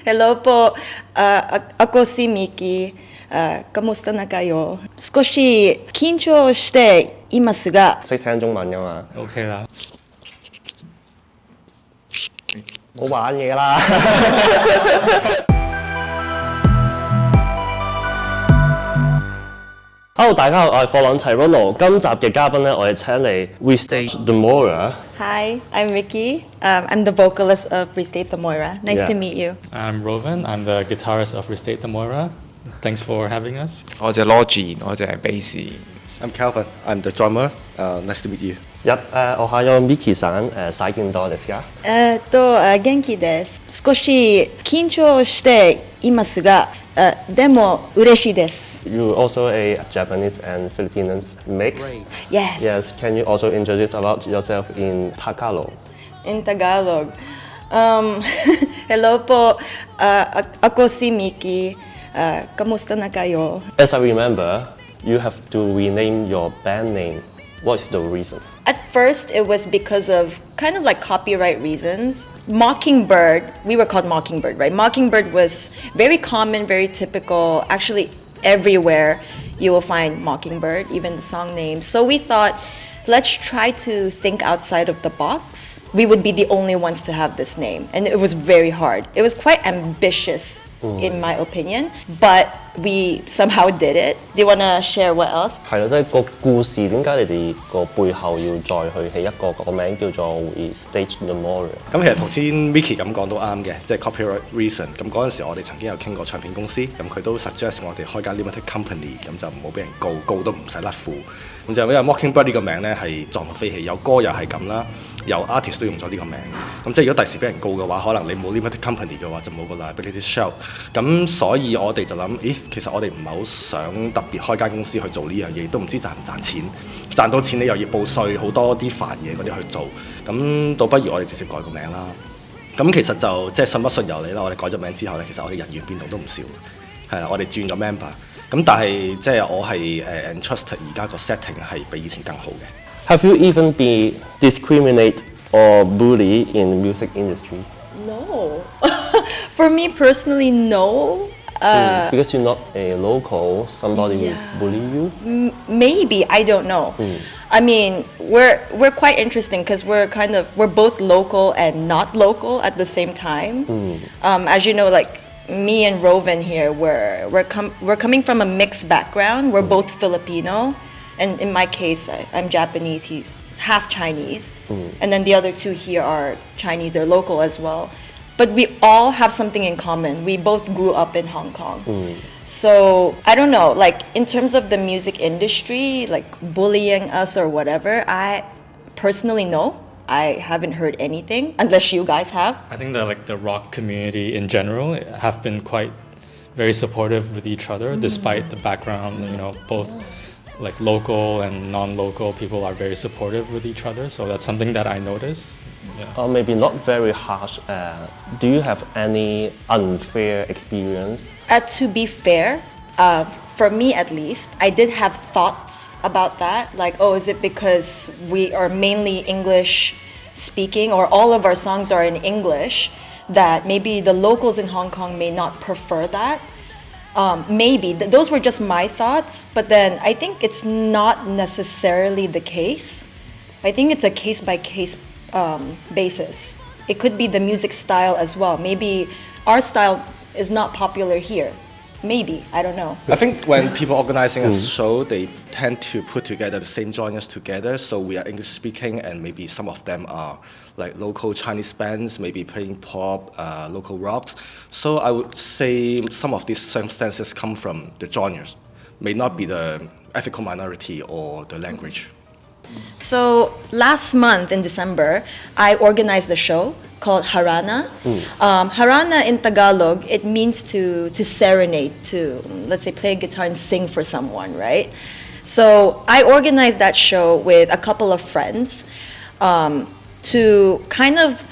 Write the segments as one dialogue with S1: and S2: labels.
S1: Hello po, ako si Miki. Kamusta na kayo? 少し緊張していますが。
S2: 識聽中文㗎嘛
S3: ？OK 啦。
S2: 冇玩嘢啦。Hello， 大家好，我係貨朗齊 Rono。今集嘅嘉賓咧，我哋請嚟 Restate The Moira。Hi,
S1: I'm Miki. I'm the vocalist of Restate The Moira. Nice to meet you.
S3: I'm Rovan. I'm the guitarist of Restate The Moira. Thanks for having us.
S4: 我就 Logie， 我就係 bass。I'm
S5: Calvin. I'm the drummer. Nice to meet you.
S2: おはよう Miki さん、最近どうですか？
S1: 元気です。少し緊張していますが、でも嬉しいです。
S2: You're also a Japanese and Filipino mix.
S1: Yes.
S2: Yes. Can you also introduce about yourself in Tagalog?
S1: In Tagalog. Hello po, ako si Miki. Kamusta na kayo?
S2: As I remember, you have to rename your band name. What's the reason?
S1: At first, it was because of kind of like copyright reasons. Mockingbird, we were called Mockingbird, right? Mockingbird was very common, very typical. Actually, everywhere you will find Mockingbird, even the song name. So we thought, let's try to think outside of the box. We would be the only ones to have this name. And it was very hard. It was quite ambitious, in my opinion. But we somehow did it. Do you want to share what else?
S2: 係咯，即係個故事點解你哋個背後要再去起一個名叫做 Restate The Moira？
S5: 咁其實頭先 Miki 咁講都啱嘅，即係 copyright reason。咁嗰陣時我哋曾經有傾過唱片公司，咁佢都 suggest 我哋開間 limited company， 咁就唔好俾人告都唔使甩褲。咁就因為 Mockingbird 呢個名咧係撞到飛起，有歌又係咁啦，有 artist 都用咗呢個名。咁即係如果第時俾人告嘅話，可能你冇 limited company 嘅話就冇個 liability shield。咁所以我哋就諗，咦，其實我哋唔係好想特別開間公司去做呢樣嘢，都唔知賺唔賺錢。賺到錢你又要報稅，好多啲煩嘢嗰啲去做。咁倒不如我哋直接改個名啦。咁其實就即係信不信由你啦。我哋改咗名之後咧，其實我哋人員變動都唔少，係啦，我哋轉咗 member。咁但係即係我係entrust 而家個 setting 係比以前更好嘅。
S2: Have you even been discriminated or bullied in the music industry?
S1: No. For me personally, no.
S2: Because you're not a local, somebody will bully you?
S1: Maybe, I don't know. I mean, we're quite interesting because we're both local and not local at the same time. As you know, like me and Rovan here, we're coming from a mixed background. We're both Filipino, and in my case, I'm Japanese. He's half Chinese, and then the other two here are Chinese. They're local as well. But we all have something in common. We both grew up in Hong Kong. So, I don't know, like in terms of the music industry, like bullying us or whatever, I personally no. I haven't heard anything, unless you guys have.
S3: I think that the rock community in general have been quite very supportive with each other, despite the background, both like local and non-local people are very supportive with each other. So that's something that I noticed.
S2: Or maybe not very harsh. Do you have any unfair experience?
S1: To be fair, for me at least, I did have thoughts about that. Like, oh, is it because we are mainly English speaking or all of our songs are in English that maybe the locals in Hong Kong may not prefer that? Maybe. Those were just my thoughts. But then I think it's not necessarily the case. I think it's a case-by-case basis. It could be the music style as well. Maybe our style is not popular here. Maybe, I don't know.
S5: I think when people organizing a show, they tend to put together the same genres together. So we are English speaking, and maybe some of them are like local Chinese bands, maybe playing pop, local rocks. So I would say some of these circumstances come from the genres, may not be the ethnic minority or the language.
S1: So last month in December, I organized a show called Harana. Harana in Tagalog, it means to serenade, to, let's say, play a guitar and sing for someone, right? So I organized that show with a couple of friends to kind of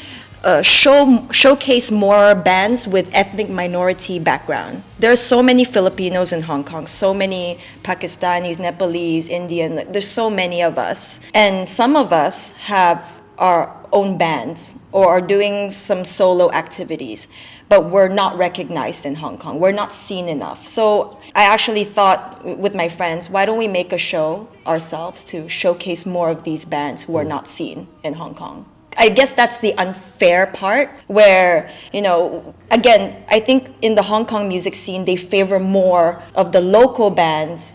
S1: showcase more bands with ethnic minority background. There are so many Filipinos in Hong Kong, so many Pakistanis, Nepalese, Indian, there's so many of us. And some of us have our own bands or are doing some solo activities. but we're not recognized in Hong Kong. We're not seen enough. So I actually thought with my friends, why don't we make a show ourselves to showcase more of these bands who are not seen in Hong Kong? I guess that's the unfair part where, you know, again, I think in the Hong Kong music scene, they favor more of the local bands,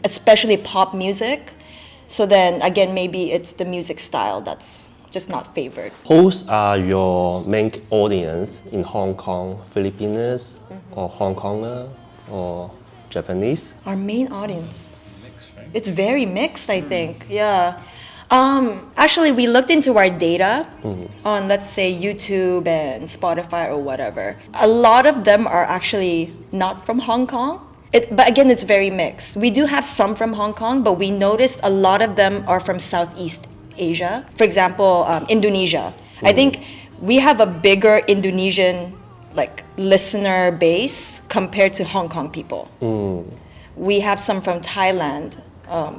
S1: especially pop music. So then again, maybe it's the music style that's just not favored.
S2: Who are your main audience in Hong Kong? Filipinos or Hong Konger or Japanese?
S1: Our main audience.
S3: Mixed, right?
S1: It's very mixed, I think. Yeah. Actually, we looked into our data on, let's say, YouTube and Spotify or whatever. A lot of them are actually not from Hong Kong. But again, it's very mixed. We do have some from Hong Kong, but we noticed a lot of them are from Southeast Asia. For example, Indonesia. I think we have a bigger Indonesian listener base compared to Hong Kong people. We have some from Thailand,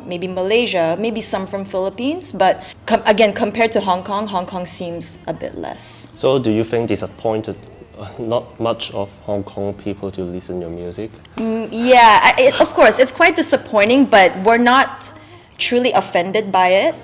S1: maybe Malaysia, maybe some from Philippines, but again, compared to Hong Kong seems a bit less.
S2: So do you think disappointed not much of Hong Kong people to listen your music?
S1: Yeah, of course, it's quite disappointing, but we're not truly offended by it.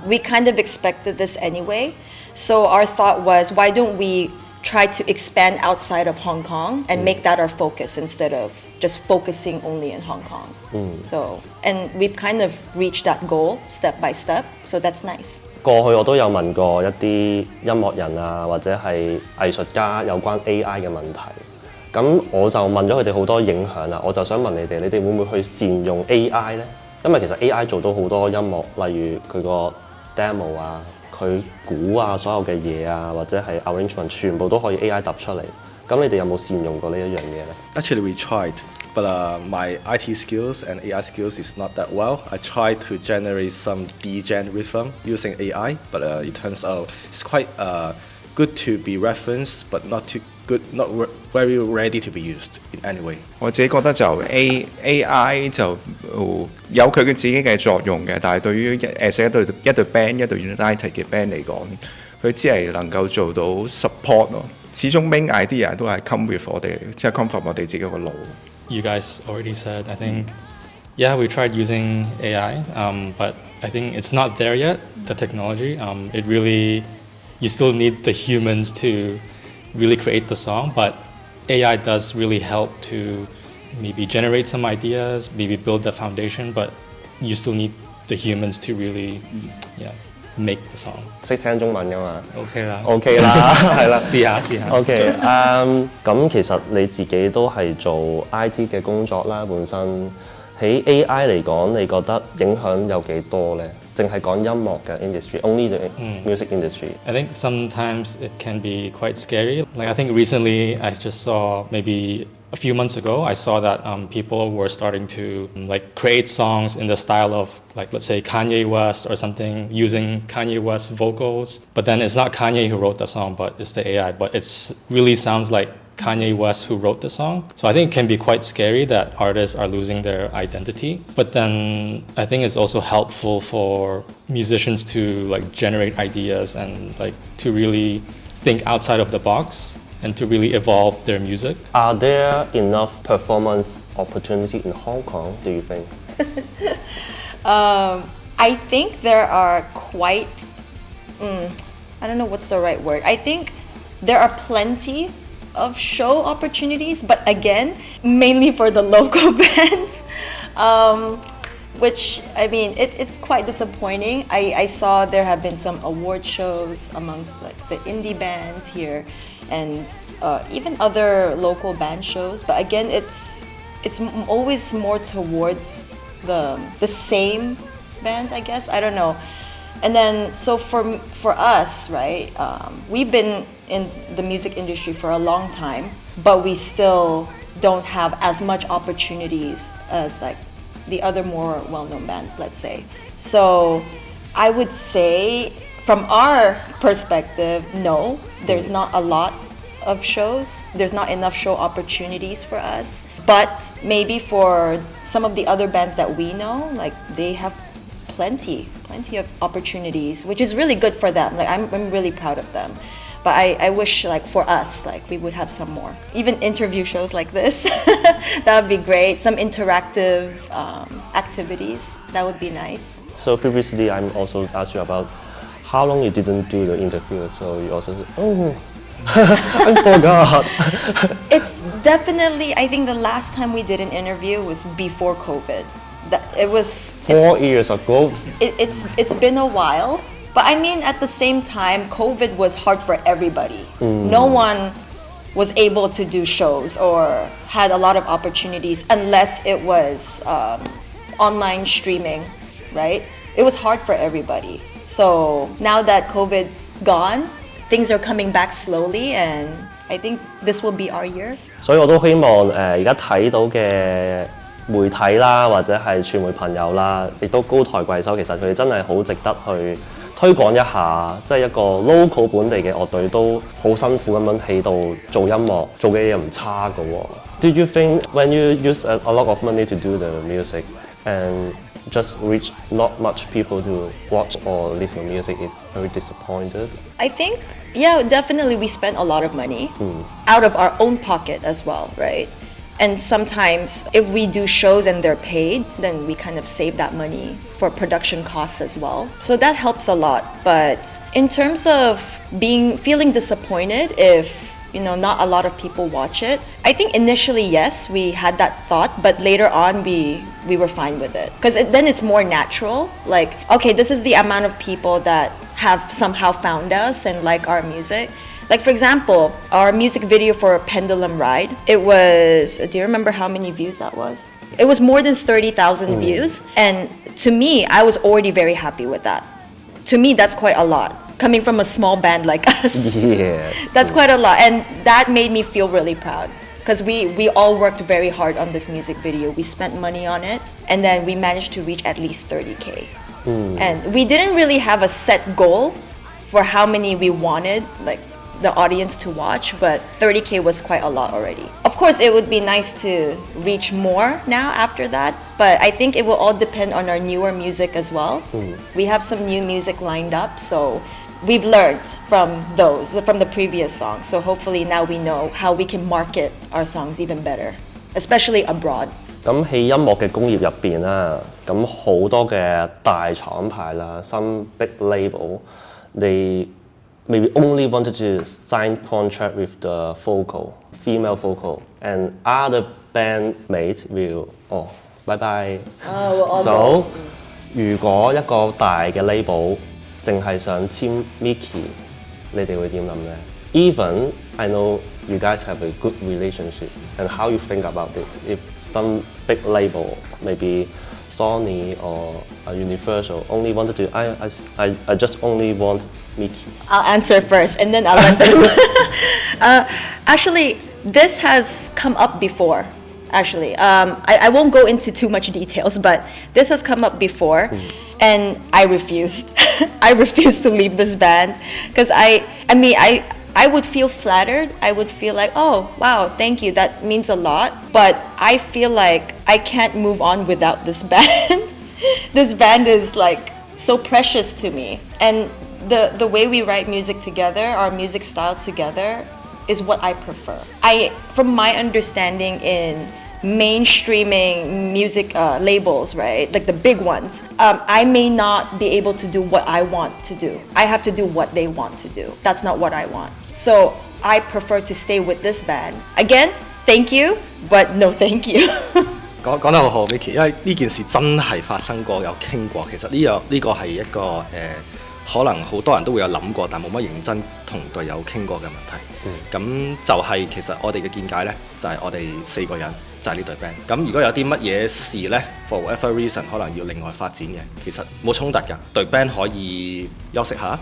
S1: We kind of expected this anyway. So our thought was, why don't we try to expand outside of Hong Kong and make that our focus instead of just focusing only in Hong Kong. So, and we've kind of reached that goal step by step, so that's nice.
S2: 過去我都有問過一啲音樂人啊，或者係藝術家有關 AI 嘅問題。咁我就問咗佢哋好多影響啦，我就想問你哋會唔會去善用 AI 呢？因為其實 AI 做到好多音樂，例如佢個 demo 啊、佢鼓啊、所有嘅嘢啊，或者係 arrangement 全部都可以 AI 揼出嚟。咁你哋有冇善用過呢一樣嘢呢？
S5: Actually, we tried, but my IT skills and AI skills is not that well. I tried to generate some degen rhythm using AI, but it turns out it's quite good to be referenced, but not too good, not very ready to be used in any way.
S4: 我自己覺得就 AI 就有佢嘅自己嘅作用嘅，但係對於一隊 band 一隊 United 嘅 band 嚟講，佢只係能夠做到 support 咯。始終 main idea 都係 come with 我哋，即係 come from 我哋自己個腦。
S3: You guys already said, I think, yeah, we tried using AI, but I think it's not there yet, the technology. It really, you still need the humans to really create the song, but AI does really help to maybe generate some ideas, maybe build the foundation, but you still need the humans to really, make the song.
S2: 識聽中文㗎嘛
S3: OK 啦
S2: ？OK 啦，係啦。
S3: 試下。
S2: OK，咁其實你自己都係做 IT 嘅工作啦，本身喺 AI 嚟講，你覺得影響有幾多呢？淨係講音樂嘅 industry，only the music industry.
S3: I think sometimes it can be quite scary. Like I think recently I just saw maybe a few months ago, I saw that people were starting to create songs in the style of let's say Kanye West or something, using Kanye West vocals. But then it's not Kanye who wrote the song, but it's the AI. But it really sounds like Kanye West who wrote the song. So I think it can be quite scary that artists are losing their identity. But then I think it's also helpful for musicians to generate ideas and to really think outside of the box and to really evolve their music.
S2: Are there enough performance opportunity in Hong Kong, do you think?
S1: I think there are quite, I don't know what's the right word. I think there are plenty of show opportunities, but again, mainly for the local bands, which, I mean, it's quite disappointing. I saw there have been some award shows amongst the indie bands here, and even other local band shows. But again, it's always more towards the same bands, I guess. I don't know. And then, so for us, right, we've been in the music industry for a long time, but we still don't have as much opportunities as the other more well-known bands, let's say. So I would say, from our perspective, no, there's not a lot of shows. There's not enough show opportunities for us. But maybe for some of the other bands that we know, they have plenty of opportunities, which is really good for them. I'm really proud of them. But I wish like for us, like we would have some more. Even interview shows like this, that would be great. Some interactive activities, that would be nice.
S2: So previously, I'm also asked you about how long you didn't do the interview. So you also said, oh, I forgot.
S1: It's definitely, I think the last time we did an interview was before COVID. It was
S2: 4 years ago.
S1: It's been a while, but I mean at the same time, COVID was hard for everybody. No one was able to do shows or had a lot of opportunities unless it was online streaming, right? It was hard for everybody. So now that COVID's gone, things are coming back slowly, and I think this will be our year.
S2: 所以我都希望而家睇到嘅媒體啦，或者係傳媒朋友啦，亦都高抬貴手，其實佢哋真係好值得去推廣一下，即係一個 local 本地嘅樂隊都好辛苦咁樣喺度做音樂，做嘅嘢唔差㗎喎。Do you think when you use a lot of money to do the music and just reach not much people to watch or listen to music is very disappointed?
S1: I think, yeah, definitely we spent a lot of money out of our own pocket as well, right? And sometimes if we do shows and they're paid, then we kind of save that money for production costs as well. So that helps a lot. But in terms of feeling disappointed if not a lot of people watch it, I think initially, yes, we had that thought, but later on we were fine with it. Because then it's more natural. Like, okay, this is the amount of people that have somehow found us and like our music. Like, for example, our music video for Pendulum Ride, it was, do you remember how many views that was? It was more than 30,000 views. And to me, I was already very happy with that. To me, that's quite a lot. Coming from a small band like us.
S2: Yeah.
S1: That's quite a lot. And that made me feel really proud. Because we all worked very hard on this music video. We spent money on it. And then we managed to reach at least 30K. And we didn't really have a set goal for how many we wanted, like, the audience to watch, but 30K was quite a lot already. Of course, it would be nice to reach more now after that, but I think it will all depend on our newer music as well. We have some new music lined up, so we've learned from the previous songs. So hopefully now we know how we can market our songs even better, especially abroad.
S2: 咁喺音樂嘅工業入邊啦，咁好多嘅大廠牌啦 ，some big label， they maybe only wanted to sign contract with the female vocal, and other bandmates will bye bye. So 如果一個大嘅 label 淨係想簽 Miki， 你哋會點諗呢？ Even I know you guys have a good relationship, and how you think about it? If some big label, maybe Sony or Universal, only wanted to, I just only want Miki.
S1: I'll answer first, and then I'll let them. Actually, this has come up before. Actually, I won't go into too much details, but this has come up before, and I refused. I refused to leave this band because I would feel flattered. I would feel like, oh, wow, thank you. That means a lot. But I feel like I can't move on without this band. This band is like so precious to me. And the way we write music together, our music style together, is what I prefer. From my understanding in mainstreaming music labels, right, like the big ones, I may not be able to do what I want to do. I have to do what they want to do. That's not what I want. So I prefer to stay with this band. Again, thank you, but no thank you.
S5: 講得好好 ，Miki， 因為呢件事真係發生過，有傾過。其實呢個係一個可能好多人都會有諗過，但冇乜認真同隊友傾過嘅問題。咁就係其實我哋嘅見解呢，就係我哋4個人就係呢隊 band。咁如果有啲乜嘢事呢 for whatever reason 可能要另外發展嘅，其實冇衝突㗎。隊 band 可以休息下，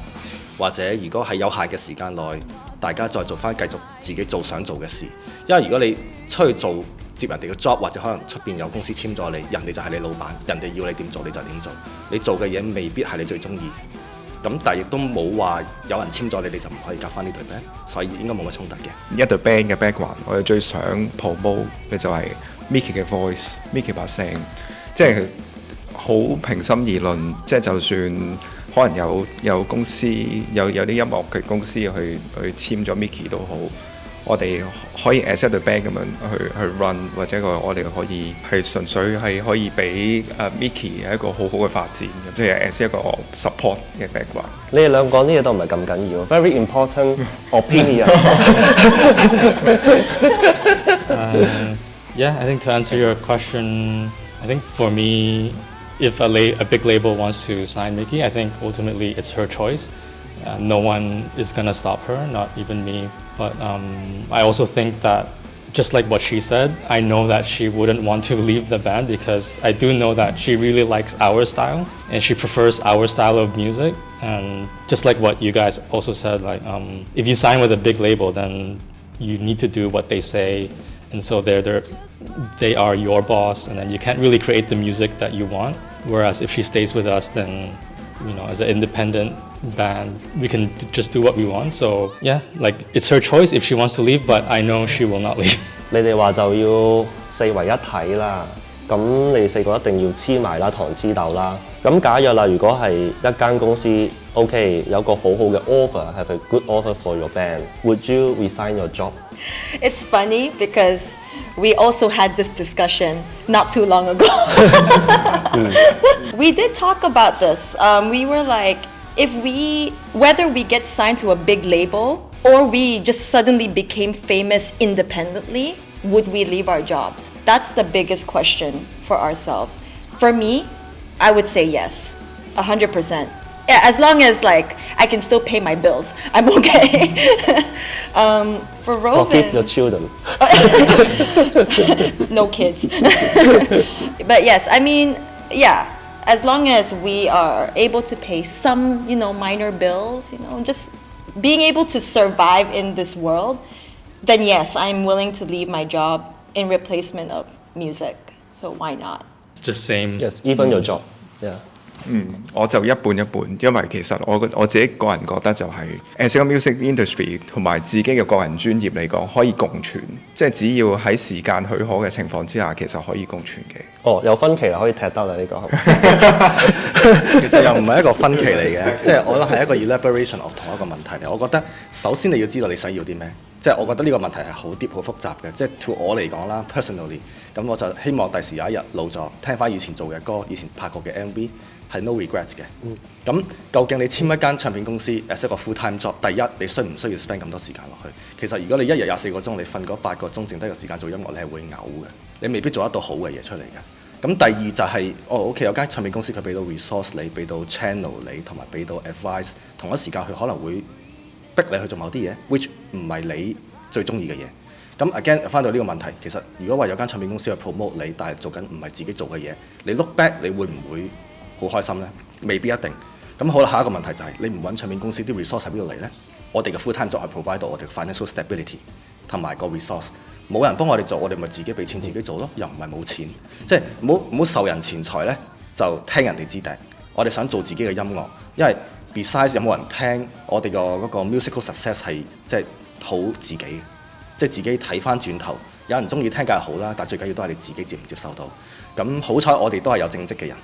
S5: 或者如果喺有限嘅時間內，大家再做翻繼續自己想做嘅事。因為如果你出去做接人哋嘅 job， 或者可能出邊有公司簽咗你，人哋就係你老闆，人哋要你點做你就點做，你做嘅嘢未必係你最中意。咁但係亦都冇話有人簽咗你，你就唔可以夾翻呢隊 band， 所以應該冇乜衝突嘅。
S4: 一隊 band 嘅 background， 我哋最想 promote 嘅就係 Miki 嘅 voice，Miki 把聲，即係好平心而論，即係就算可能有公司有啲音樂嘅公司去簽咗 Miki 都好，我哋可以 as a band 咁樣去 run， 或者我哋可以係純粹係可以俾Miki 係一個好好嘅發展，即係 as 一個 support 嘅 background。
S2: 你哋兩講啲嘢都唔係咁緊要 ，very important opinion。Yeah,
S3: I think to answer your question, I think for me, if a big label wants to sign Miki, I think ultimately it's her choice. No one is gonna stop her, not even me. But I also think that, just like what she said, I know that she wouldn't want to leave the band because I do know that she really likes our style and she prefers our style of music. And just like what you guys also said, like if you sign with a big label, then you need to do what they say. And so they are your boss, and then you can't really create the music that you want. Whereas if she stays with us, then, you know, as an independent band, we can just do what we want. So yeah, like it's her choice if she wants to leave, but I know she will not leave.
S2: 你哋話就要四為一體啦，咁你哋四個一定要黐埋啦，糖黐豆啦。咁假若啦，如果係一間公司 OK 有個好好嘅 offer，have a good offer for your band，would you resign your job?
S1: It's funny because we also had this discussion not too long ago. We did talk about this. We were like, whether we get signed to a big label or we just suddenly became famous independently, would we leave our jobs? That's the biggest question for ourselves. For me, I would say yes, 100%. Yeah, as long as like I can still pay my bills, I'm okay. For Rovan,
S2: forgive your children.
S1: No kids. But yes, I mean, yeah, as long as we are able to pay some, you know, minor bills, you know, just being able to survive in this world, then yes, I'm willing to leave my job in replacement of music. So why not?
S3: It's just same.
S2: Yes, even your job. Yeah.
S4: 我就一半一半，因為其實我自己個人覺得就係 as a music industry 同埋自己嘅個人專業嚟講可以共存，即係只要喺時間許可嘅情況之下，其實可以共存嘅。
S2: 哦，有分歧啦，可以踢得啦呢個。
S5: 其實又唔係一個分歧嚟嘅，即係我覺得係一個 elaboration of 同一個問題嚟。我覺得首先你要知道你想要啲咩，即係我覺得呢個問題係好 deep 好複雜嘅。即係 to 我嚟講啦 ，personally， 咁我就希望第時有一日老咗，聽翻以前做嘅歌，以前拍過嘅 MV。係 no regrets 嘅。咁究竟你簽一間唱片公司 as 一個 full time job， 第一你需唔需要 spend 咁多時間落去？其實如果你一日24個鐘，你瞓嗰8個鐘，剩低嘅時間做音樂，你係會嘔嘅，你未必做得到好嘅嘢出嚟嘅。咁第二就係、OK 有間唱片公司佢俾到 resource 你，俾到 channel 你，同埋俾到 advice， 同一時間佢可能會逼你去做某啲嘢 ，which 唔係你最中意嘅嘢。咁 again 翻到呢個問題，其實如果話有間唱片公司去 promote 你，但係做緊唔係自己做嘅嘢，你 look back 你會唔會好開心呢？未必一定。咁好啦，下一個問題就係、你唔揾唱片公司啲 resource 喺邊度嚟呢？我哋嘅 full time job 係 provide 到我哋嘅 financial stability 同埋個 resource。冇人幫我哋做，我哋咪自己俾錢自己做咯，又唔係冇錢。即係唔好受人錢財呢，就聽人哋支笛。我哋想做自己嘅音樂，因為 besides 有冇人聽，我哋嗰個 musical success 係即係好自己，即係自己睇翻轉頭，有人中意聽梗係好啦，但最緊要都係你自己接唔接受到。咁好彩我哋都係有正職嘅人。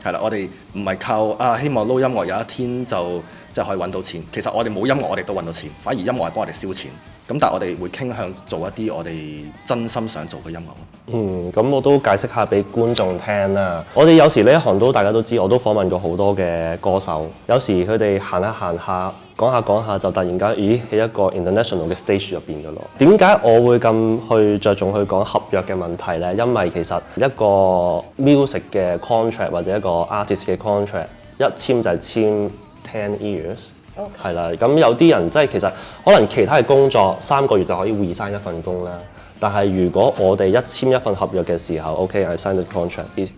S5: 係啦，我哋唔係靠希望撈音樂有一天就可以揾到錢。其實我哋冇音樂，我哋都揾到錢，反而音樂係幫我哋燒錢。咁但係我哋會傾向做一啲我哋真心想做嘅音樂。
S2: 咁我都解釋下俾觀眾聽啦。我哋有時呢一行大家都知，我都訪問過好多嘅歌手。有時佢哋行下講下就突然間，咦喺一個 international 嘅 stage 入邊嘅咯。點解我會咁去着重去講合約嘅問題呢？因為其實一個 music 嘅 contract 或者一個 artist 嘅 contract 一簽就係簽10 years。係啦，咁有啲人即係其實可能其他嘅工作3個月就可以 resign 一份工啦。但係如果我哋一簽一份合約嘅時候 ，OK，I sign the contract 10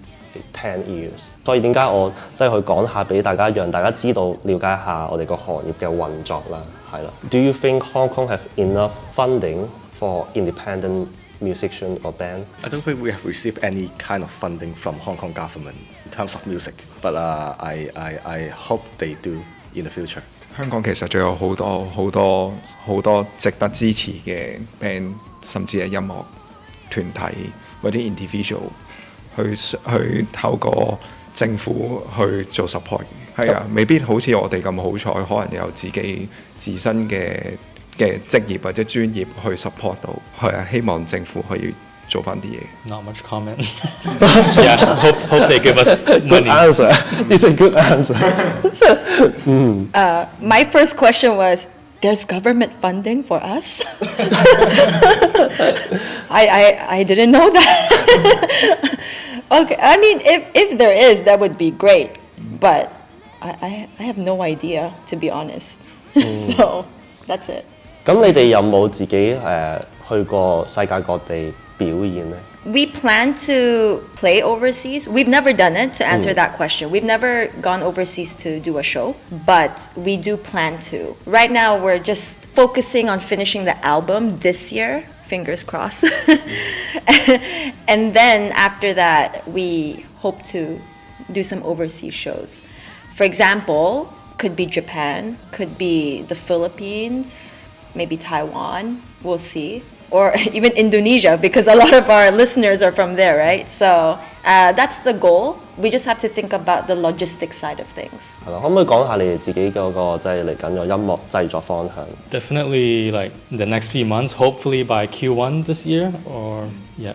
S2: years。所以點解我即係去講下俾大家，讓大家知道了解下我哋個行業嘅運作啦，係啦。Do you think Hong Kong have enough funding for independent musician or band?
S5: I don't think we have received any kind of funding from Hong Kong government in terms of music, but I hope they do in the future.
S4: 香港其實仲有好多值得支持嘅 band， 甚至係音樂團體或者 individual 去透過政府去做 support 係啊，未必好似我哋咁好彩，可能有自己自身嘅職業或者專業去 support 到，係啊，希望政府可以做翻啲嘢。
S3: Not much comment. Yeah, hope they give us
S2: Good
S3: money.
S2: answer. This is a good answer.
S1: My first question was, there's government funding for us? I didn't know that. Okay, I mean, if there is, that would be great. But I have no idea, to be honest. So that's it.
S2: 咁你哋有冇自己去過世界各地表演呢？
S1: We plan to play overseas. We've never done it, to answer that question. We've never gone overseas to do a show, but we do plan to. Right now, we're just focusing on finishing the album this year. Fingers crossed. And then after that, we hope to do some overseas shows. For example, could be Japan, could be the Philippines, maybe Taiwan, we'll see. Or even Indonesia, because a lot of our listeners are from there, right? So that's the goal. We just have to think about the logistics side of things.
S2: 係啦，可唔可以講下你哋自己嗰個即係嚟緊個音樂製作方向？
S3: Definitely, like the next few months, hopefully by Q1 this year or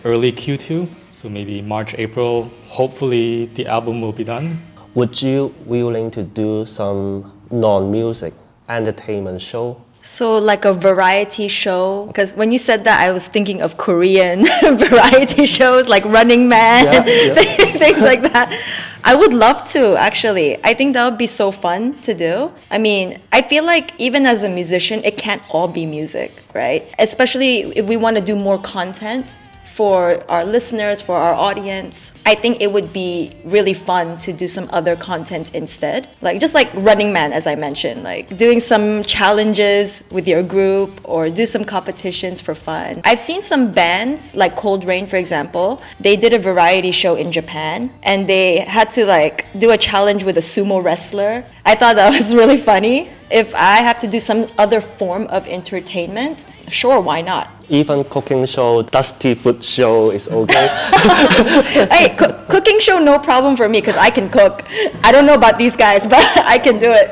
S3: early Q2. So maybe March, April, hopefully the album will be done.
S2: Would you willing to do some non-music entertainment show?
S1: So like a variety show, because when you said that, I was thinking of Korean variety shows like Running Man, things like that. I would love to, actually. I think that would be so fun to do. I mean, I feel like even as a musician, it can't all be music, right? Especially if we want to do more content for our listeners, for our audience. I think it would be really fun to do some other content instead. Like just like Running Man, as I mentioned, like doing some challenges with your group or do some competitions for fun. I've seen some bands like Cold Rain, for example. They did a variety show in Japan and they had to like do a challenge with a sumo wrestler. I thought that was really funny. If I have to do some other form of entertainment, sure, why not?
S2: Even cooking show, dusty food show is okay.
S1: Hey, cooking show, no problem for me because I can cook. I don't know about these guys, but I can do it.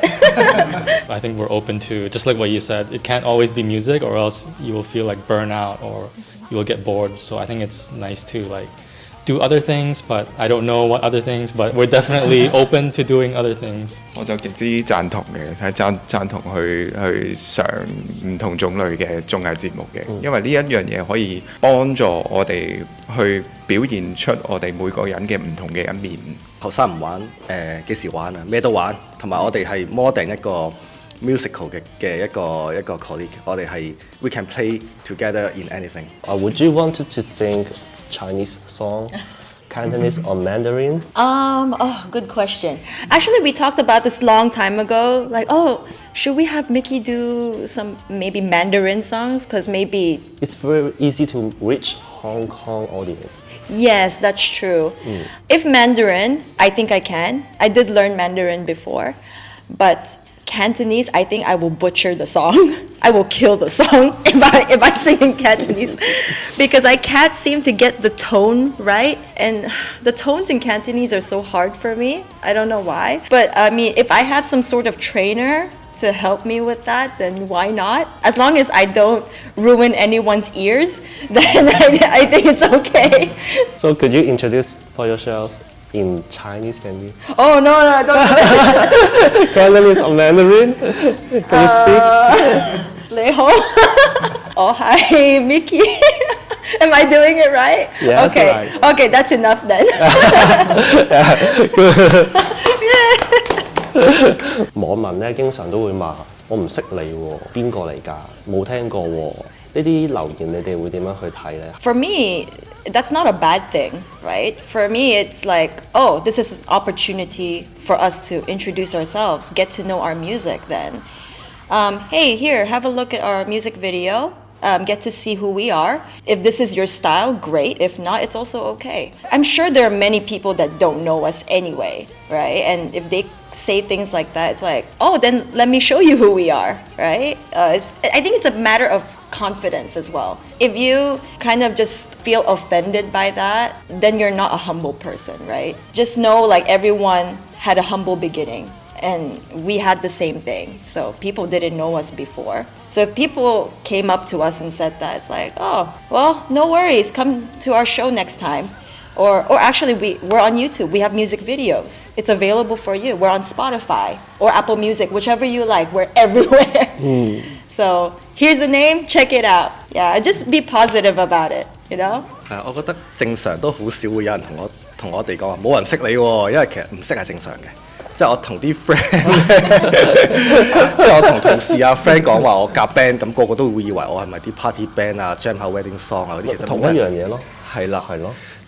S3: I think we're open to, just like what you said, it can't always be music or else you will feel like burnout or you will get bored. So I think it's nice to like do other things, but I don't know what other things, but we're definitely open to doing other things.
S4: 我就極之贊同嘅，係贊同去上唔同種類嘅綜藝節目嘅，因為呢一樣嘢可以幫助我哋去表現出我哋每個人嘅唔同嘅一面。
S5: 後生唔玩，幾時玩啊？咩都玩，同埋我哋係 model 一個 musical 嘅一個 colleague， 我哋係 we can play together in anything.
S2: Would you want to sing Chinese song, Cantonese or Mandarin?
S1: Good question. Actually, we talked about this long time ago. Like, should we have Miki do some maybe Mandarin songs? Because maybe...
S2: It's very easy to reach Hong Kong audience.
S1: Yes, that's true. If Mandarin, I think I can. I did learn Mandarin before. But Cantonese, I think I will butcher the song. I will kill the song if I sing in Cantonese because I can't seem to get the tone right, and the tones in Cantonese are so hard for me. I don't know why, but I mean, if I have some sort of trainer to help me with that, then why not? As long as I don't ruin anyone's ears, then I think it's okay.
S2: So could you introduce for yourself in Chinese, can you?
S1: Oh, no, don't do it.
S2: Cantonese or Mandarin? Can you speak?
S1: 你好. Oh, hi, Miki. Am I doing it right?
S2: Yes,
S1: okay.
S2: right.
S1: Okay, that's enough then.
S2: 網民咧經常都會罵我唔識你喎，邊個嚟㗎？冇聽過喎。呢啲留言你哋會點樣去睇咧？
S1: For me, that's not a bad thing, right? For me, it's like, this is an opportunity for us to introduce ourselves, get to know our music then. Hey, here, have a look at our music video. Get to see who we are. If this is your style, great. If not, it's also okay. I'm sure there are many people that don't know us anyway, right? And if they say things like that, it's like, then let me show you who we are, right? I think it's a matter of confidence as well. If you kind of just feel offended by that, then you're not a humble person, right? Just know like everyone had a humble beginning. And we had the same thing. So people didn't know us before. So if people came up to us and said that, it's like, oh, well, no worries. Come to our show next time. Or actually, we're on YouTube. We have music videos. It's available for you. We're on Spotify or Apple Music, whichever you like. We're everywhere. So here's the name. Check it out. Yeah, just be positive about it, you know?
S5: 我覺得正常都好少會有人同我哋講話冇人識你喎，因為其實唔識係正常嘅。即係我同啲 friend， 即係我同同事啊 friend 講話我夾 band， 咁個個都會以為我係咪啲 party band 啊 jam 下 wedding song 啊嗰啲，其實
S2: 同一樣嘢咯。
S5: 係啦，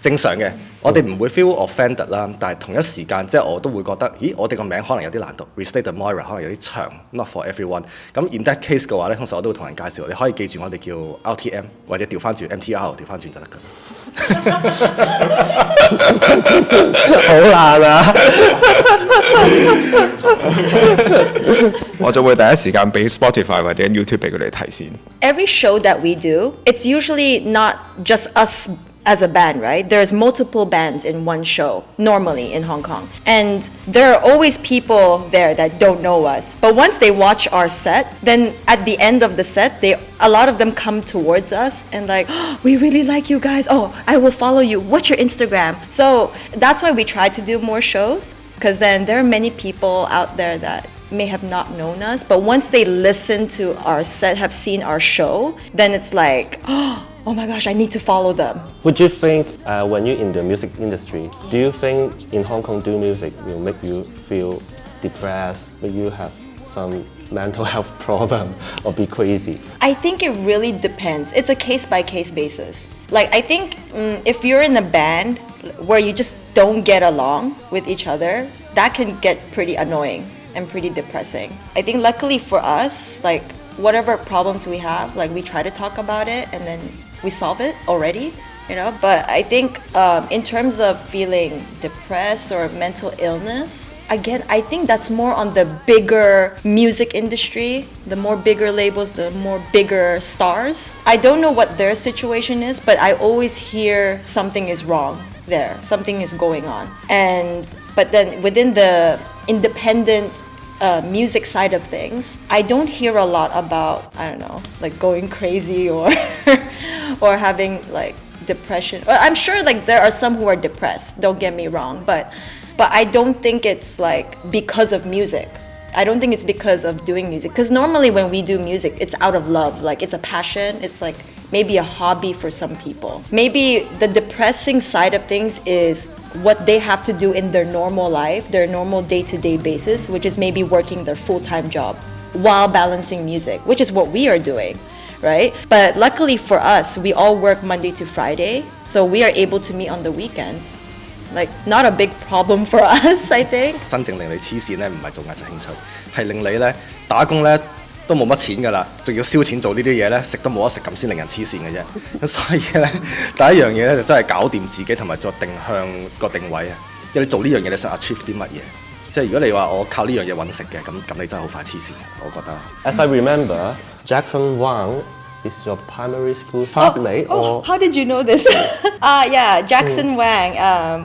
S5: 正常嘅，我哋唔會 feel offended 啦，但係同一時間即係我都會覺得，咦，我哋個名可能有啲難讀 ，Restate The Moira 可能有啲長 ，not for everyone。咁 in that case 嘅話咧，通常我都會同人介紹，你可以記住我哋叫 RTM 或者調翻轉 MTR 調翻轉就得㗎。
S2: 好難啊！
S4: 我就會第一時間俾 Spotify 或者 YouTube 俾佢哋睇先。
S1: Every show that we do, it's usually not just us as a band, right? There's multiple bands in one show, normally in Hong Kong. And there are always people there that don't know us. But once they watch our set, then at the end of the set, a lot of them come towards us and like, oh, we really like you guys. Oh, I will follow you. What's your Instagram? So that's why we try to do more shows, because then there are many people out there that may have not known us, but once they listen to our set, have seen our show, then it's like, oh my gosh, I need to follow them.
S2: Would you think when you're in the music industry, do you think in Hong Kong doing music will make you feel depressed, make you have some mental health problem or be crazy?
S1: I think it really depends. It's a case-by-case basis. Like, I think if you're in a band where you just don't get along with each other, that can get pretty annoying and pretty depressing. I think luckily for us, like whatever problems we have, like we try to talk about it and then we solve it already, you know. But I think in terms of feeling depressed or mental illness, again, I think that's more on the bigger music industry, the more bigger labels, the more bigger stars. I don't know what their situation is, but I always hear something is wrong there, something is going on. But then within the independent music side of things, I don't hear a lot about, I don't know, like going crazy or or having like depression. I'm sure like there are some who are depressed, don't get me wrong, but I don't think it's like because of music. I don't think it's because of doing music, because normally when we do music, it's out of love, like it's a passion, it's like maybe a hobby for some people. Maybe the depressing side of things is what they have to do in their normal life, their normal day-to-day basis, which is maybe working their full-time job while balancing music, which is what we are doing, right? But luckily for us, we all work Monday to Friday, so we are able to meet on the weekends. It's like not a big problem for us, I think.
S5: 真正令你黐線咧，唔係做藝術興趣，係令你咧打工咧都冇乜錢㗎啦，仲要燒錢做呢啲嘢咧，食都冇得食咁先令人黐線嘅啫。咁所以咧，第一樣嘢咧就真係搞掂自己同埋再定向個定位啊！因為你做呢樣嘢你想 achieve 啲乜嘢？即係如果你話我靠呢樣嘢揾食嘅，咁你真係好快黐線嘅，我覺得。
S2: As I remember, Jackson Wang is your primary school classmate.
S1: Oh, how did you know this? Yeah, Jackson Wang.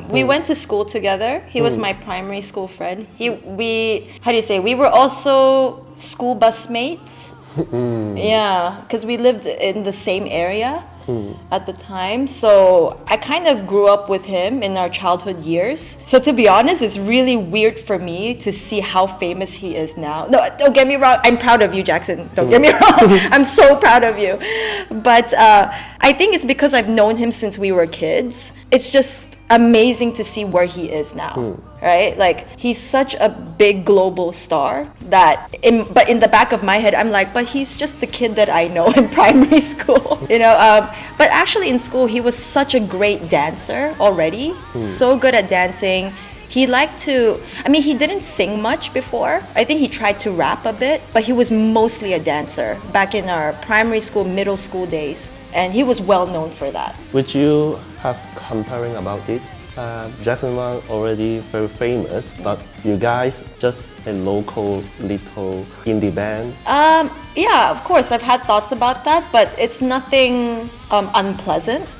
S1: We went to school together. He was my primary school friend. We were also school bus mates. Yeah, because we lived in the same area at the time. So I kind of grew up with him in our childhood years. So to be honest, it's really weird for me to see how famous he is now. No, don't get me wrong. I'm proud of you, Jackson. Don't get me wrong. I'm so proud of you. But I think it's because I've known him since we were kids. It's just amazing to see where he is now, right? Like, he's such a big global star but in the back of my head, I'm like, but he's just the kid that I know in primary school, you know? But actually in school, he was such a great dancer already, so good at dancing. He liked to, he didn't sing much before. I think he tried to rap a bit, but he was mostly a dancer back in our primary school, middle school days. And he was well known for that.
S2: Would you have comparing about it? Jackson Wang already very famous, but you guys just a local little indie band.
S1: Yeah, of course, I've had thoughts about that, but it's nothing unpleasant.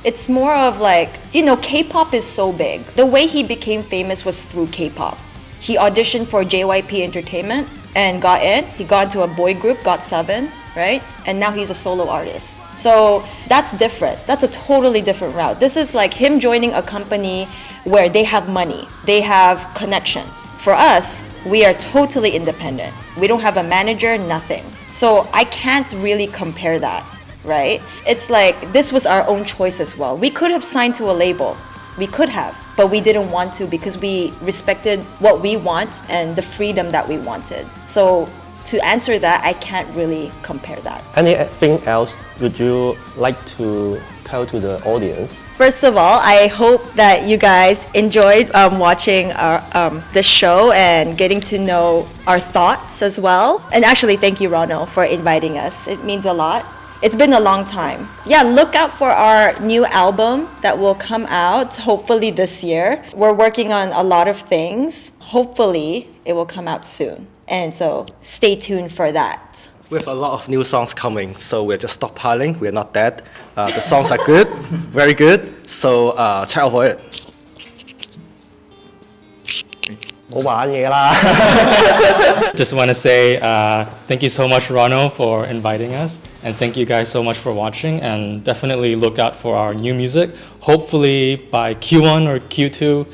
S1: It's more of like, you know, K-pop is so big. The way he became famous was through K-pop. He auditioned for JYP Entertainment and got in. He got into a boy group, got 7, right? And now he's a solo artist. So that's different. That's a totally different route. This is like him joining a company where they have money, they have connections. For us, we are totally independent. We don't have a manager, nothing. So I can't really compare that, right? It's like this was our own choice as well. We could have signed to a label. We could have, but we didn't want to because we respected what we want and the freedom that we wanted. So to answer that, I can't really compare that.
S2: Anything else would you like to tell to the audience?
S1: First of all, I hope that you guys enjoyed watching our, this show and getting to know our thoughts as well. And actually, thank you, Rono, for inviting us. It means a lot. It's been a long time. Yeah, look out for our new album that will come out hopefully this year. We're working on a lot of things. Hopefully, it will come out soon. And so stay tuned for that.
S5: We have a lot of new songs coming, so we're just stockpiling. We're not dead. The songs are good, very good. So check out for it.
S2: 冇玩嘢啦
S3: Just want to say thank you so much, Rono, for inviting us, and thank you guys so much for watching. And definitely look out for our new music. Hopefully by Q1 or Q2,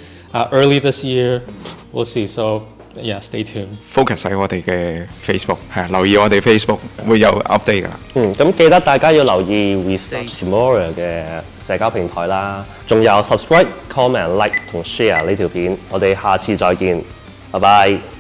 S3: early this year. We'll see. So yeah, stay tuned.
S4: Focus 喺我哋嘅 Facebook， 係留意我哋 Facebook 會有 update 㗎啦。
S2: 咁記得大家要留意 Restate The Moira 嘅社交平台啦，仲有 subscribe、comment、like 同 share 呢條片。我哋下次再見，拜拜。